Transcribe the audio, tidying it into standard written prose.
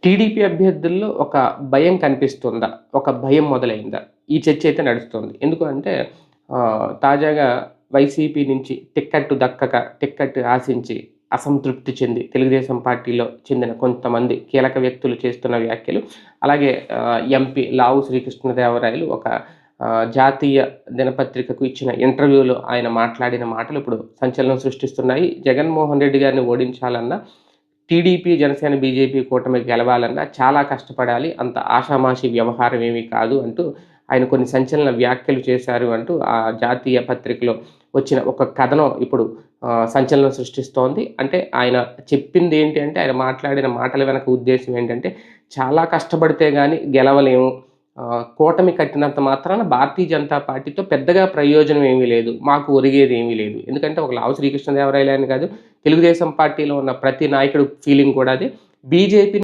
TDP అభ్యర్థుల్లో ఒక భయం కనిపిస్తుందా? ఒక భయం మొదలైందా? ఈ చర్చ అయితే నడుస్తుంది. ఎందుకు అంటే తాజాగా వైసీపీ నుంచి టిక్కెట్టు దక్కక, టిక్కెట్ ఆశించి అసంతృప్తి చెంది తెలుగుదేశం పార్టీలో చెందిన కొంతమంది కీలక వ్యక్తులు చేస్తున్న వ్యాఖ్యలు, అలాగే ఎంపీ లావు శ్రీకృష్ణదేవరాయలు ఒక జాతీయ దినపత్రికకు ఇచ్చిన ఇంటర్వ్యూలో ఆయన మాట్లాడిన మాటలు ఇప్పుడు సంచలనం సృష్టిస్తున్నాయి. జగన్మోహన్ రెడ్డి గారిని ఓడించాలన్న టీడీపీ, జనసేన, బీజేపీ కూటమి గెలవాలన్నా చాలా కష్టపడాలి. అంత ఆషామాషీ వ్యవహారం ఏమీ కాదు అంటూ ఆయన కొన్ని సంచలన వ్యాఖ్యలు చేశారు అంటూ ఆ జాతీయ పత్రికలో వచ్చిన ఒక కథనం ఇప్పుడు సంచలనం సృష్టిస్తోంది. అంటే ఆయన చెప్పిందేంటి అంటే, ఆయన మాట్లాడిన మాటల వెనక ఉద్దేశ్యం ఏంటంటే, చాలా కష్టపడితే గాని గెలవలేము. కూటమి కట్టినంత మాత్రాన భారతీయ జనతా పార్టీతో పెద్దగా ప్రయోజనం ఏమీ లేదు. మాకు ఒరిగేది ఏమీ లేదు. ఎందుకంటే ఒక లావు శ్రీకృష్ణదేవరాయలు అని కాదు, తెలుగుదేశం పార్టీలో ఉన్న ప్రతి నాయకుడు ఫీలింగ్ కూడా అది. బీజేపీ